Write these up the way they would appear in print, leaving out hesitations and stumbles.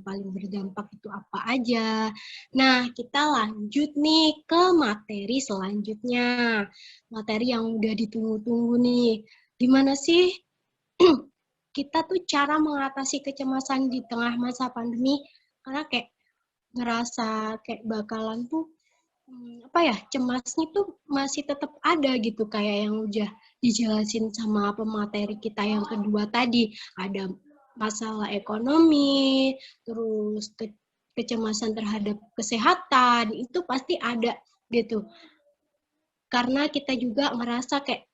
paling berdampak itu apa aja. Nah, kita lanjut nih ke materi selanjutnya. Materi yang udah ditunggu-tunggu nih. Gimana sih kita tuh cara mengatasi kecemasan di tengah masa pandemi? Karena kayak ngerasa kayak bakalan tuh cemasnya tuh masih tetap ada gitu kayak yang udah dijelasin sama pemateri kita yang kedua tadi. Ada masalah ekonomi, terus kecemasan terhadap kesehatan, itu pasti ada gitu. Karena kita juga merasa kayak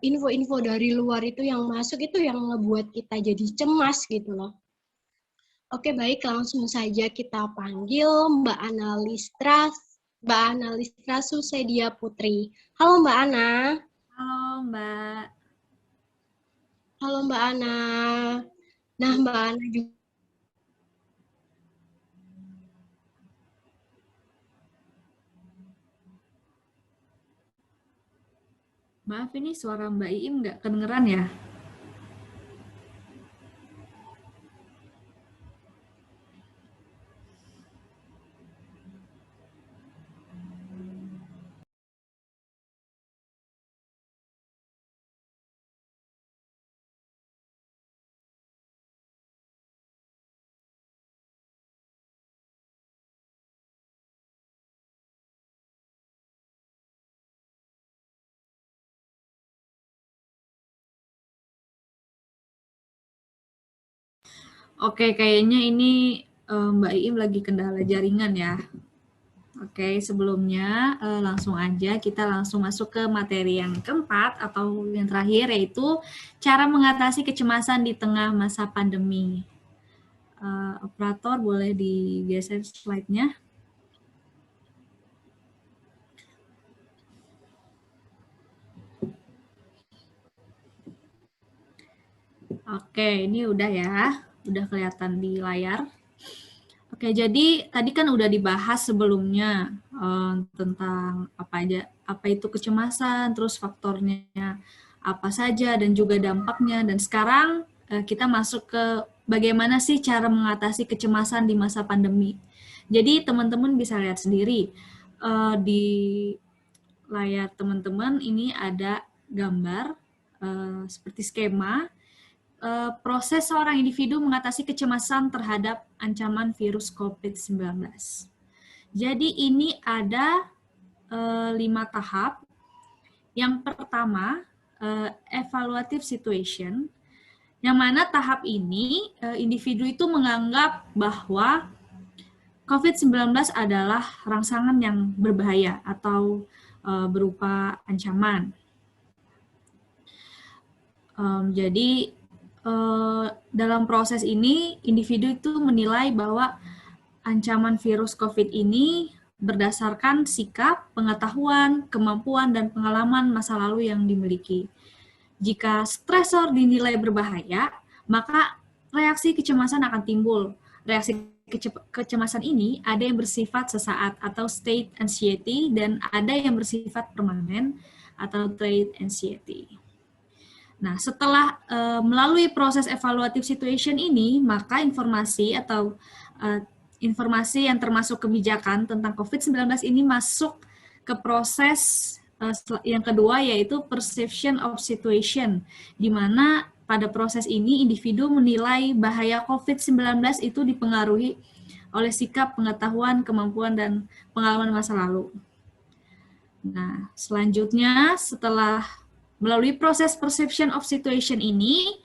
info-info dari luar itu yang masuk itu yang ngebuat kita jadi cemas gitu loh. Oke, baik, langsung saja kita panggil Mbak Analistra Susedia Putri. Halo Mbak Ana. Halo Mbak. Halo Mbak Ana. Nah, Mbak Ana juga Maaf, ini suara Mbak Iim nggak kedengeran ya? Oke, kayaknya ini Mbak Iim lagi kendala jaringan ya. Oke, sebelumnya langsung aja kita langsung masuk ke materi yang keempat atau yang terakhir, yaitu cara mengatasi kecemasan di tengah masa pandemi. Operator boleh digeser slide-nya. Oke, ini udah ya, udah kelihatan di layar. Oke, jadi tadi kan udah dibahas sebelumnya tentang apa itu kecemasan, terus faktornya apa saja dan juga dampaknya. Dan sekarang kita masuk ke bagaimana sih cara mengatasi kecemasan di masa pandemi. Jadi teman-teman bisa lihat sendiri di layar teman-teman ini ada gambar seperti skema proses seorang individu mengatasi kecemasan terhadap ancaman virus COVID-19. Jadi ini ada 5 tahap. Yang pertama, evaluative situation, yang mana tahap ini individu itu menganggap bahwa COVID-19 adalah rangsangan yang berbahaya atau berupa ancaman. Jadi dalam proses ini, individu itu menilai bahwa ancaman virus COVID ini berdasarkan sikap, pengetahuan, kemampuan, dan pengalaman masa lalu yang dimiliki. Jika stresor dinilai berbahaya, maka reaksi kecemasan akan timbul. Reaksi kecemasan ini ada yang bersifat sesaat atau state anxiety, dan ada yang bersifat permanen atau trait anxiety. Nah, setelah melalui proses evaluative situation ini, maka informasi atau informasi yang termasuk kebijakan tentang COVID-19 ini masuk ke proses yang kedua, yaitu perception of situation, di mana pada proses ini individu menilai bahaya COVID-19 itu dipengaruhi oleh sikap, pengetahuan, kemampuan, dan pengalaman masa lalu. Nah, selanjutnya setelah melalui proses perception of situation ini,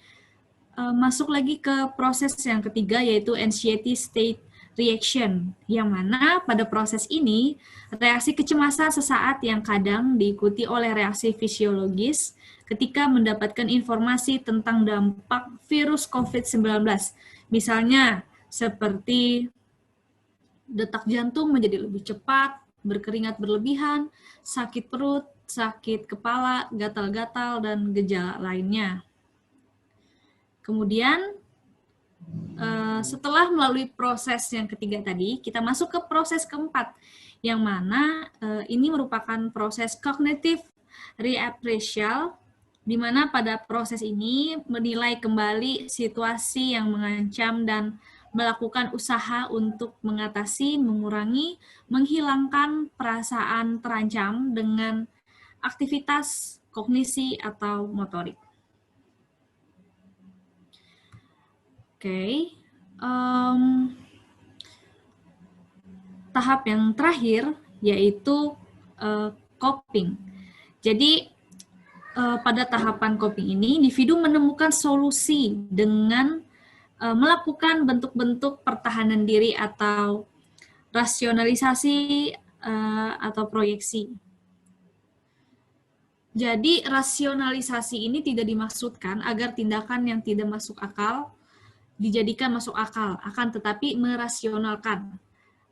masuk lagi ke proses yang ketiga, yaitu anxiety state reaction, yang mana pada proses ini, reaksi kecemasan sesaat yang kadang diikuti oleh reaksi fisiologis ketika mendapatkan informasi tentang dampak virus COVID-19. Misalnya, seperti detak jantung menjadi lebih cepat, berkeringat berlebihan, sakit perut, sakit kepala, gatal-gatal, dan gejala lainnya. Kemudian, setelah melalui proses yang ketiga tadi, kita masuk ke proses keempat, yang mana ini merupakan proses cognitive reappraisal, di mana pada proses ini menilai kembali situasi yang mengancam dan melakukan usaha untuk mengatasi, mengurangi, menghilangkan perasaan terancam dengan aktivitas kognisi atau motorik. Oke. Tahap yang terakhir yaitu coping. Jadi pada tahapan coping ini, individu menemukan solusi dengan melakukan bentuk-bentuk pertahanan diri atau rasionalisasi atau proyeksi. Jadi rasionalisasi ini tidak dimaksudkan agar tindakan yang tidak masuk akal dijadikan masuk akal, akan tetapi merasionalkan.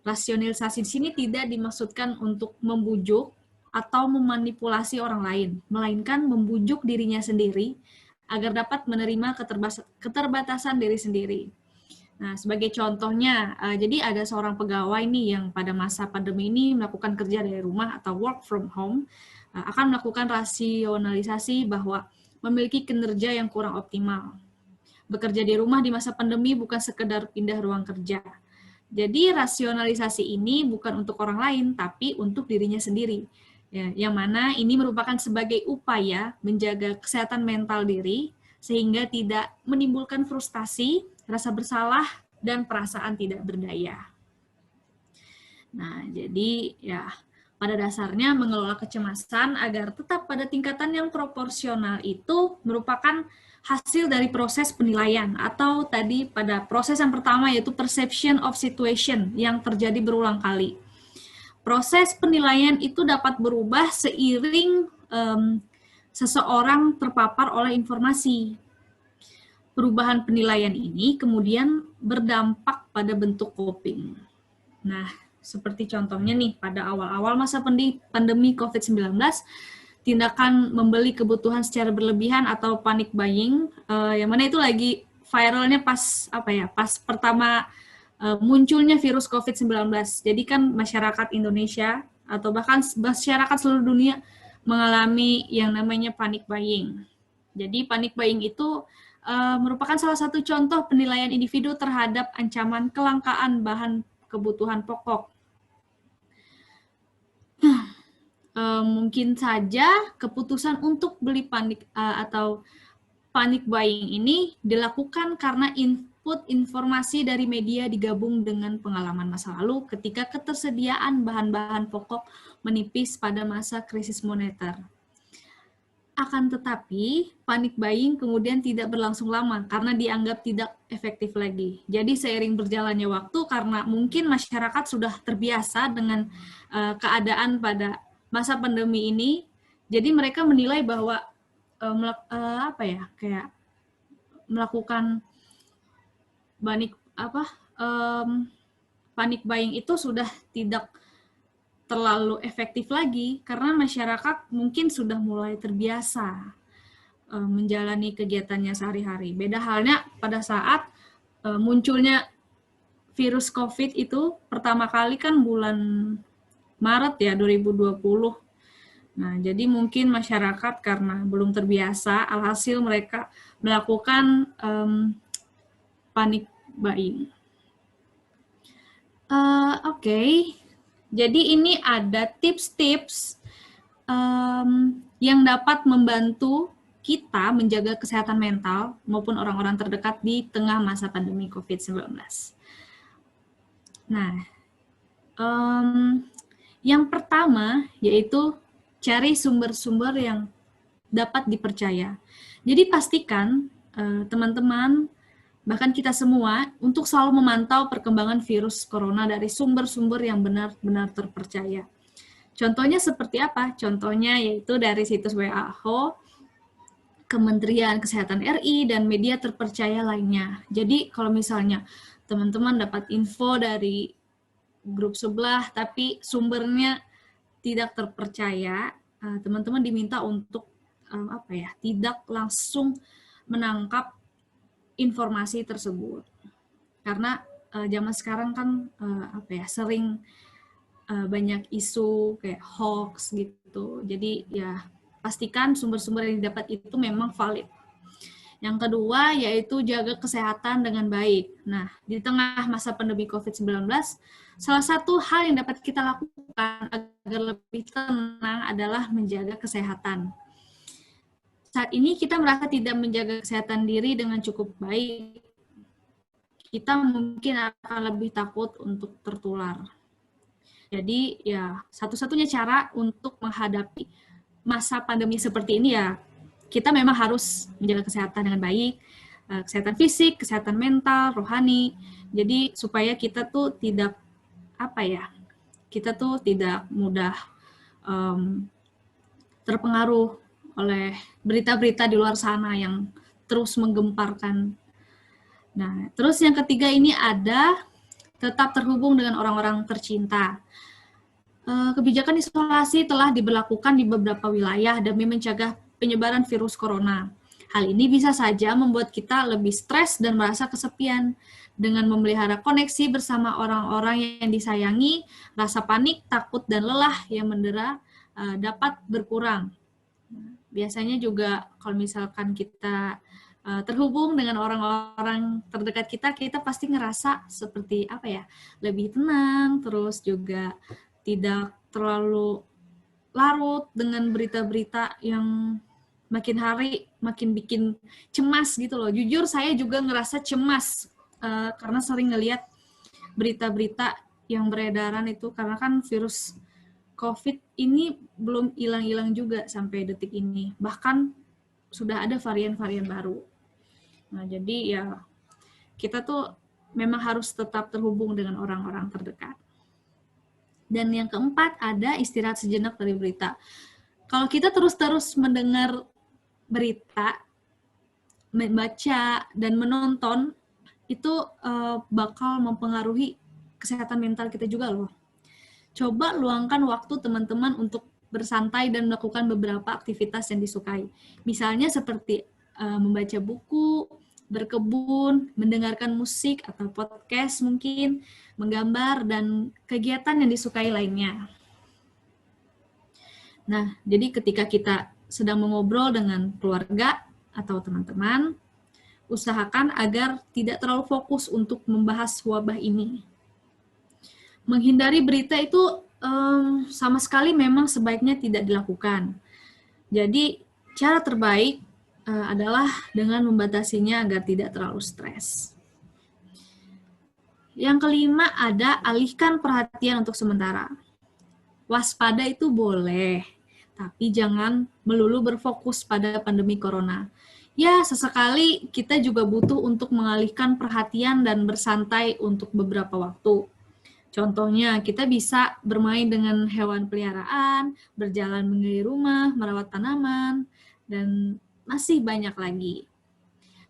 Rasionalisasi di sini tidak dimaksudkan untuk membujuk atau memanipulasi orang lain, melainkan membujuk dirinya sendiri agar dapat menerima keterbatasan diri sendiri. Nah, sebagai contohnya, jadi ada seorang pegawai nih yang pada masa pandemi ini melakukan kerja dari rumah atau work from home, akan melakukan rasionalisasi bahwa memiliki kinerja yang kurang optimal. Bekerja di rumah di masa pandemi bukan sekedar pindah ruang kerja. Jadi rasionalisasi ini bukan untuk orang lain, tapi untuk dirinya sendiri. Ya, yang mana ini merupakan sebagai upaya menjaga kesehatan mental diri, sehingga tidak menimbulkan frustasi, rasa bersalah, dan perasaan tidak berdaya. Nah, jadi ya pada dasarnya mengelola kecemasan agar tetap pada tingkatan yang proporsional itu merupakan hasil dari proses penilaian atau tadi pada proses yang pertama yaitu perception of situation yang terjadi berulang kali. Proses penilaian itu dapat berubah seiring seseorang terpapar oleh informasi. Perubahan penilaian ini kemudian berdampak pada bentuk coping. Nah, seperti contohnya nih pada awal-awal masa pandemi COVID-19, tindakan membeli kebutuhan secara berlebihan atau panic buying, yang mana itu lagi viralnya pas pas pertama munculnya virus COVID-19. Jadi kan masyarakat Indonesia atau bahkan masyarakat seluruh dunia mengalami yang namanya panic buying. Jadi panic buying itu merupakan salah satu contoh penilaian individu terhadap ancaman kelangkaan bahan kebutuhan pokok. Mungkin saja keputusan untuk beli atau panic buying ini dilakukan karena input informasi dari media digabung dengan pengalaman masa lalu ketika ketersediaan bahan-bahan pokok menipis pada masa krisis moneter. Akan tetapi, panic buying kemudian tidak berlangsung lama karena dianggap tidak efektif lagi. Jadi seiring berjalannya waktu karena mungkin masyarakat sudah terbiasa dengan keadaan pada masa pandemi ini, jadi mereka menilai bahwa melakukan panic buying itu sudah tidak terlalu efektif lagi karena masyarakat mungkin sudah mulai terbiasa menjalani kegiatannya sehari-hari. Beda halnya pada saat munculnya virus COVID itu pertama kali kan bulan Maret ya 2020. Nah, jadi mungkin masyarakat karena belum terbiasa, alhasil mereka melakukan panic buying. Oke. Jadi ini ada tips-tips yang dapat membantu kita menjaga kesehatan mental maupun orang-orang terdekat di tengah masa pandemi COVID-19. Nah, yang pertama yaitu cari sumber-sumber yang dapat dipercaya. Jadi pastikan teman-teman, bahkan kita semua, untuk selalu memantau perkembangan virus corona dari sumber-sumber yang benar-benar terpercaya. Contohnya seperti apa? Contohnya yaitu dari situs WHO, Kementerian Kesehatan RI, dan media terpercaya lainnya. Jadi kalau misalnya teman-teman dapat info dari grup sebelah, tapi sumbernya tidak terpercaya, teman-teman diminta untuk tidak langsung menangkap informasi tersebut, karena zaman sekarang kan sering banyak isu kayak hoax gitu. Jadi ya pastikan sumber-sumber yang didapat itu memang valid. Yang kedua yaitu jaga kesehatan dengan baik. Nah, di tengah masa pandemi COVID-19, salah satu hal yang dapat kita lakukan agar lebih tenang adalah menjaga kesehatan. Saat ini kita merasa tidak menjaga kesehatan diri dengan cukup baik, kita mungkin akan lebih takut untuk tertular. Jadi ya satu-satunya cara untuk menghadapi masa pandemi seperti ini ya kita memang harus menjaga kesehatan dengan baik, kesehatan fisik, kesehatan mental, rohani. Jadi supaya kita tuh tidak kita tuh tidak mudah terpengaruh oleh berita-berita di luar sana yang terus menggemparkan. Nah, terus yang ketiga ini ada tetap terhubung dengan orang-orang tercinta. Kebijakan isolasi telah diberlakukan di beberapa wilayah demi mencegah penyebaran virus corona. Hal ini bisa saja membuat kita lebih stres dan merasa kesepian. Dengan memelihara koneksi bersama orang-orang yang disayangi, rasa panik, takut, dan lelah yang mendera dapat berkurang. Biasanya juga kalau misalkan kita terhubung dengan orang-orang terdekat kita, kita pasti ngerasa seperti lebih tenang, terus juga tidak terlalu larut dengan berita-berita yang makin hari makin bikin cemas gitu loh. Jujur saya juga ngerasa cemas karena sering ngelihat berita-berita yang beredaran itu, karena kan virus COVID ini belum hilang-hilang juga sampai detik ini. Bahkan sudah ada varian-varian baru. Nah, jadi ya kita tuh memang harus tetap terhubung dengan orang-orang terdekat. Dan yang keempat ada istirahat sejenak dari berita. Kalau kita terus-terus mendengar berita, membaca, dan menonton, itu bakal mempengaruhi kesehatan mental kita juga loh. Coba luangkan waktu teman-teman untuk bersantai dan melakukan beberapa aktivitas yang disukai. Misalnya seperti membaca buku, berkebun, mendengarkan musik atau podcast mungkin, menggambar, dan kegiatan yang disukai lainnya. Nah, jadi ketika kita sedang mengobrol dengan keluarga atau teman-teman, usahakan agar tidak terlalu fokus untuk membahas wabah ini. Menghindari berita itu sama sekali memang sebaiknya tidak dilakukan. Jadi, cara terbaik adalah dengan membatasinya agar tidak terlalu stres. Yang kelima ada alihkan perhatian untuk sementara. Waspada itu boleh, tapi jangan melulu berfokus pada pandemi corona. Ya, sesekali kita juga butuh untuk mengalihkan perhatian dan bersantai untuk beberapa waktu. Contohnya, kita bisa bermain dengan hewan peliharaan, berjalan mengelilingi rumah, merawat tanaman, dan masih banyak lagi.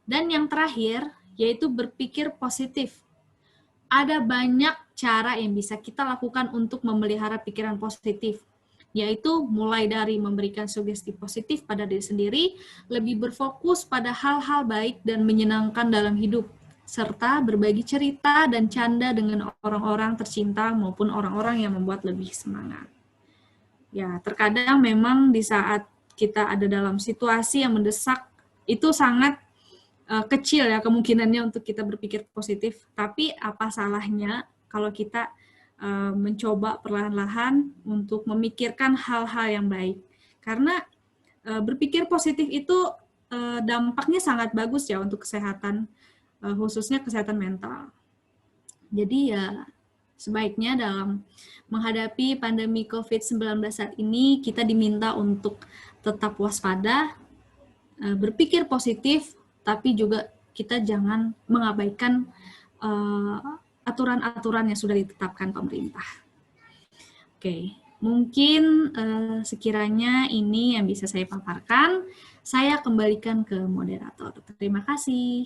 Dan yang terakhir, yaitu berpikir positif. Ada banyak cara yang bisa kita lakukan untuk memelihara pikiran positif, yaitu mulai dari memberikan sugesti positif pada diri sendiri, lebih berfokus pada hal-hal baik dan menyenangkan dalam hidup, serta berbagi cerita dan canda dengan orang-orang tercinta maupun orang-orang yang membuat lebih semangat. Ya, terkadang memang di saat kita ada dalam situasi yang mendesak, itu sangat kecil ya kemungkinannya untuk kita berpikir positif, tapi apa salahnya kalau kita mencoba perlahan-lahan untuk memikirkan hal-hal yang baik. Karena berpikir positif itu dampaknya sangat bagus ya untuk kesehatan, khususnya kesehatan mental. Jadi ya sebaiknya dalam menghadapi pandemi COVID-19 saat ini, kita diminta untuk tetap waspada, berpikir positif, tapi juga kita jangan mengabaikan aturan-aturan yang sudah ditetapkan pemerintah. Oke, mungkin sekiranya ini yang bisa saya paparkan. Saya kembalikan ke moderator. Terima kasih.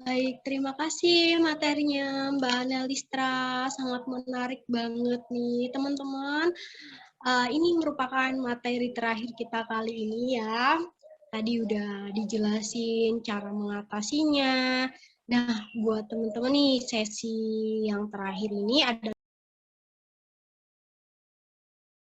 Baik, terima kasih materinya Mbak Nelistra. Sangat menarik banget nih, teman-teman. Ini merupakan materi terakhir kita kali ini ya. Tadi udah dijelasin cara mengatasinya. Nah, buat teman-teman nih, sesi yang terakhir ini ada